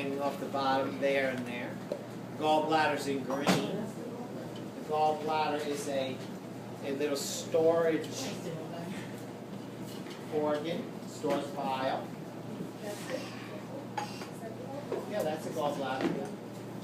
hanging off the bottom there and there. Gallbladder's in green. The gallbladder is a little storage organ, stores bile. Yeah, that's a gallbladder.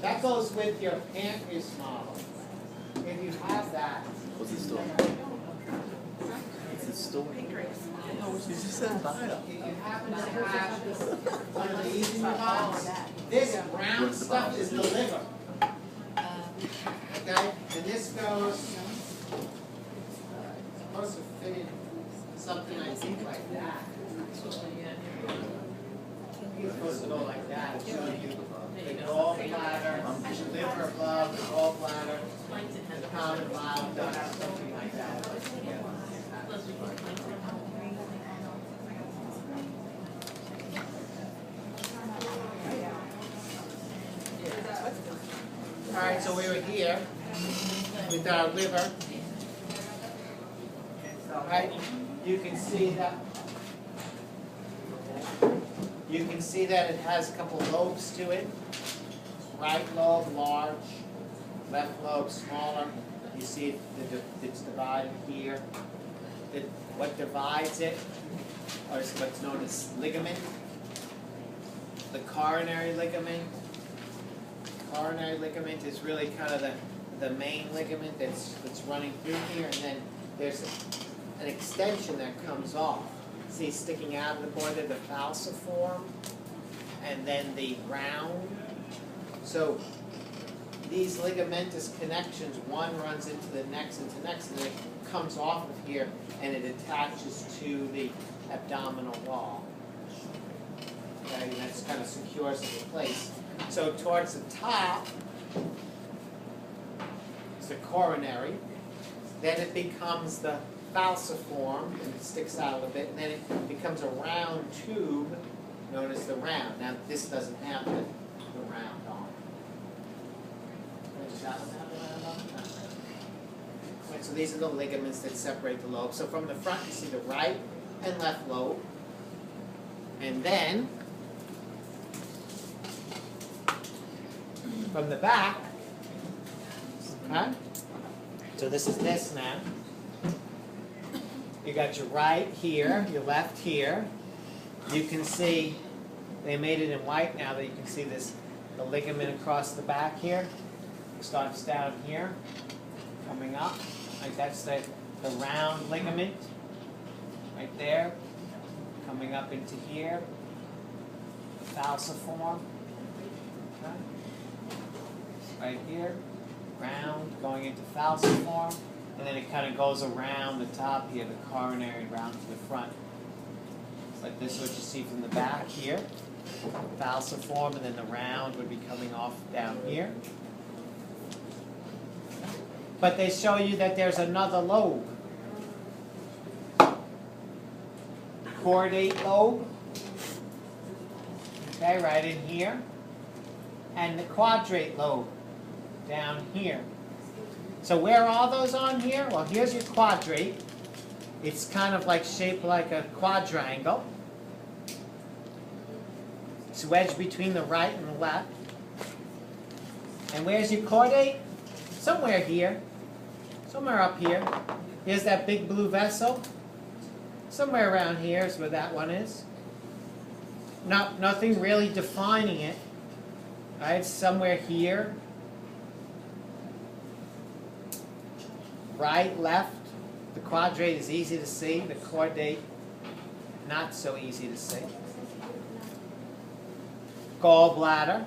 That goes with your pancreas model. If you have that. What's the story? What's the story? You just said bile. If you happen to have one of these in your box, this brown stuff is the liver. Okay? And this goes, supposed to fit in something I think like that. It's supposed to go like that. It's showing you the gallbladder, the liver above, the gallbladder, the common bile duct, something like that. All right, so we were here with our liver. Right? You can see that it has a couple lobes to it. Right lobe large, left lobe smaller. You see it's divided here. What divides it is what's known as ligament. The coronary ligament. Coronary ligament is really kind of the main ligament that's running through here, and then there's an extension that comes off. See, sticking out of the border, the falciform, and then the round. So these ligamentous connections, one runs into the next, and then it comes off of here, and it attaches to the abdominal wall. Okay, and that's kind of secures it in place. So towards the top is the coronary. Then it becomes the falciform, and it sticks out a little bit, and then it becomes a round tube known as the round. Now this doesn't have the round on it. Does that one have the round on it? Right, so these are the ligaments that separate the lobes. So from the front you see the right and left lobe, and then from the back, okay? So this is this now. You got your right here, your left here. You can see, they made it in white now that you can see this, the ligament across the back here. It starts down here, coming up. Like that's the round ligament, right there, coming up into here. The falciform. Okay. Right here, round, going into falciform, and then it kind of goes around the top here, the coronary, round to the front. It's like this is what you see from the back here, falciform, and then the round would be coming off down here. But they show you that there's another lobe. Chordate lobe, okay, right in here, and the quadrate lobe down here. So where are all those on here? Well, here's your quadrate. It's kind of like shaped like a quadrangle. It's wedged between the right and the left. And where's your chordate? Somewhere here. Somewhere up here. Here's that big blue vessel. Somewhere around here is where that one is. Nothing really defining it. Right? Somewhere here. Right, left. The quadrate is easy to see. The chordate, not so easy to see. Gallbladder.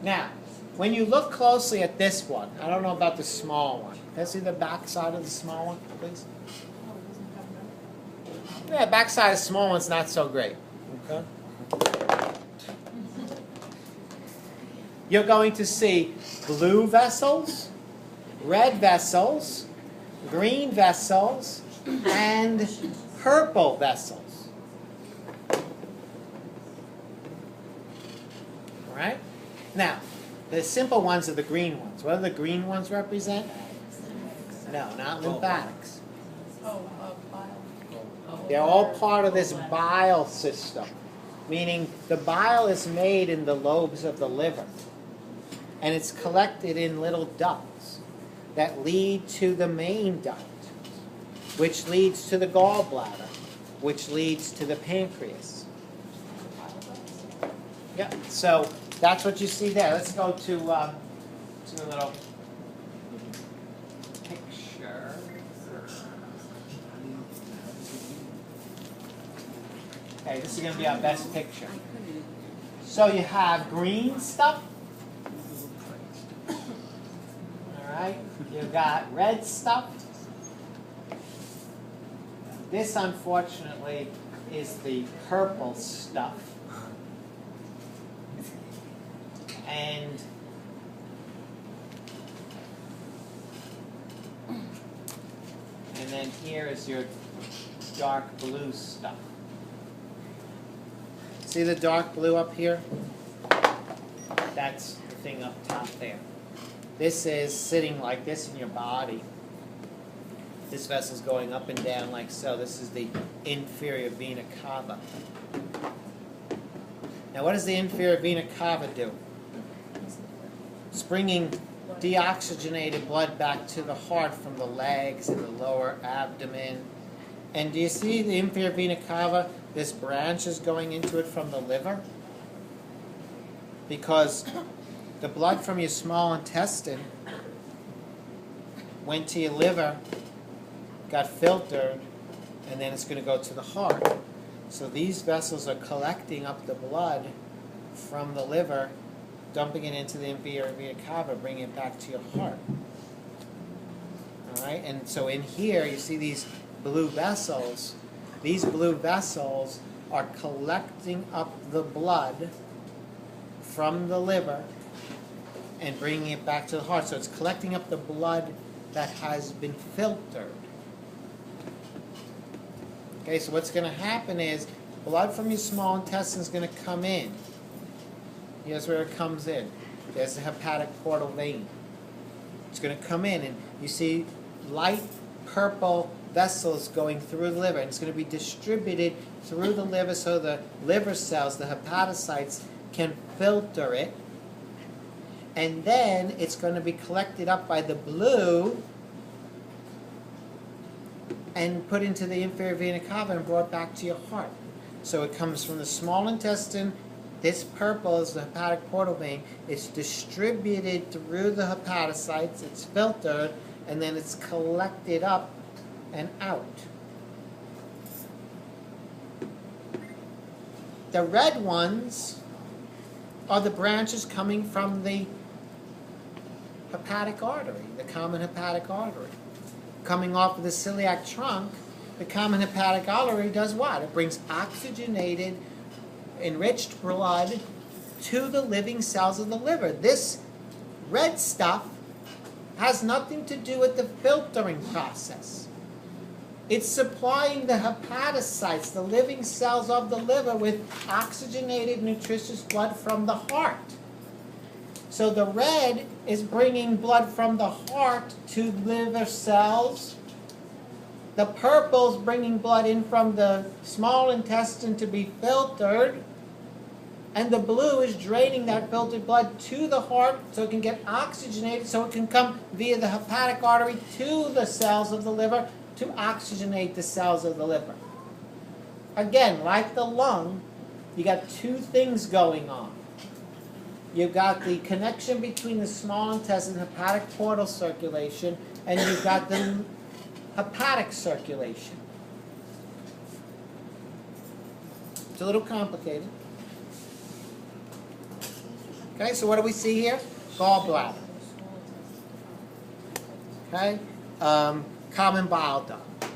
Now, when you look closely at this one, I don't know about the small one. Let's see the back side of the small one, please. Yeah, back side of the small one's not so great. Okay. You're going to see blue vessels, red vessels, green vessels, and purple vessels. All right? Now, the simple ones are the green ones. What do the green ones represent? No, not lymphatics. Oh, bile. They're all part of this bile system, meaning the bile is made in the lobes of the liver, and it's collected in little ducts that lead to the main duct, which leads to the gallbladder, which leads to the pancreas. Yeah, so that's what you see there. Let's go to a little picture. Okay, this is going to be our best picture. So you have green stuff. All right, you've got red stuff. This, unfortunately, is the purple stuff. And then here is your dark blue stuff. See the dark blue up here? That's the thing up top there. This is sitting like this in your body. This vessel's going up and down like so. This is the inferior vena cava. Now what does the inferior vena cava do? It's bringing deoxygenated blood back to the heart from the legs and the lower abdomen. And do you see the inferior vena cava? This branch is going into it from the liver. Because the blood from your small intestine went to your liver, got filtered, and then it's going to go to the heart. So these vessels are collecting up the blood from the liver, dumping it into the inferior vena cava, bringing it back to your heart. All right, and so in here you see these blue vessels. These blue vessels are collecting up the blood from the liver and bringing it back to the heart. So it's collecting up the blood that has been filtered. Okay, so what's going to happen is blood from your small intestine is going to come in. Here's where it comes in. There's the hepatic portal vein. It's going to come in, and you see light purple vessels going through the liver, and it's going to be distributed through the liver so the liver cells, the hepatocytes, can filter it. And then it's going to be collected up by the blue and put into the inferior vena cava and brought back to your heart. So it comes from the small intestine. This purple is the hepatic portal vein. It's distributed through the hepatocytes. It's filtered, and then it's collected up and out. The red ones are the branches coming from the hepatic artery, the common hepatic artery. Coming off of the celiac trunk, the common hepatic artery does what? It brings oxygenated, enriched blood to the living cells of the liver. This red stuff has nothing to do with the filtering process. It's supplying the hepatocytes, the living cells of the liver, with oxygenated, nutritious blood from the heart. So the red is bringing blood from the heart to liver cells. The purple is bringing blood in from the small intestine to be filtered. And the blue is draining that filtered blood to the heart so it can get oxygenated, so it can come via the hepatic artery to the cells of the liver to oxygenate the cells of the liver. Again, like the lung, you got two things going on. You've got the connection between the small intestine, hepatic portal circulation, and you've got the hepatic circulation. It's a little complicated. Okay, so what do we see here? Gallbladder. Okay, common bile duct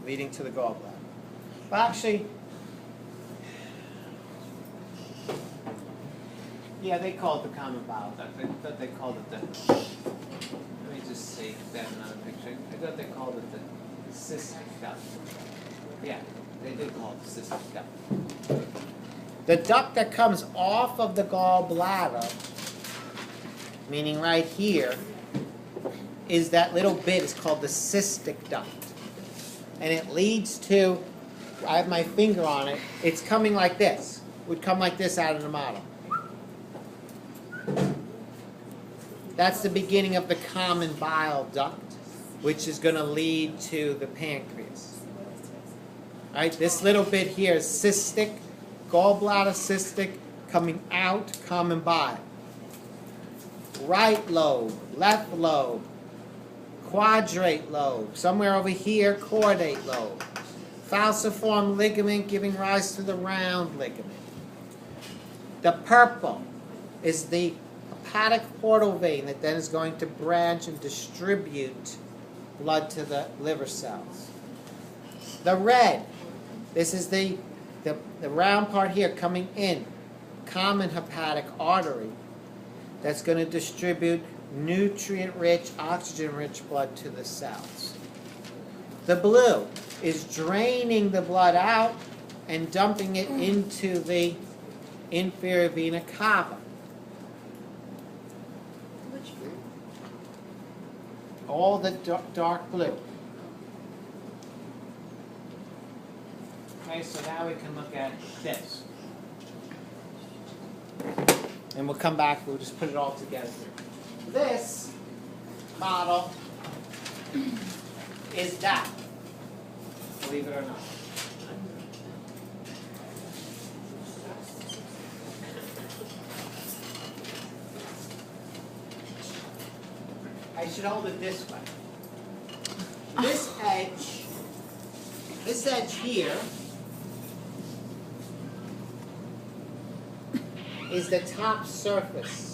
leading to the gallbladder. Well, actually, yeah, they call it the common bile duct. I thought they called it the. Let me just see that another picture. I thought they called it the cystic duct. Yeah, they did call it the cystic duct. The duct that comes off of the gallbladder, meaning right here, is that little bit is called the cystic duct. And it leads to I have my finger on it, it's coming like this. Would come like this out of the model. That's the beginning of the common bile duct, which is going to lead to the pancreas. All right, this little bit here is cystic, gallbladder cystic, coming out, common bile. Right lobe, left lobe, quadrate lobe, somewhere over here, caudate lobe. Falciform ligament giving rise to the round ligament. The purple is the hepatic portal vein that then is going to branch and distribute blood to the liver cells. The red, this is the round part here coming in, common hepatic artery that's going to distribute nutrient-rich, oxygen-rich blood to the cells. The blue is draining the blood out and dumping it into the inferior vena cava. Which blue? All the dark blue. Okay, so now we can look at this. And we'll come back, we'll just put it all together here. This model is that, believe it or not. I should hold it this way. This edge here is the top surface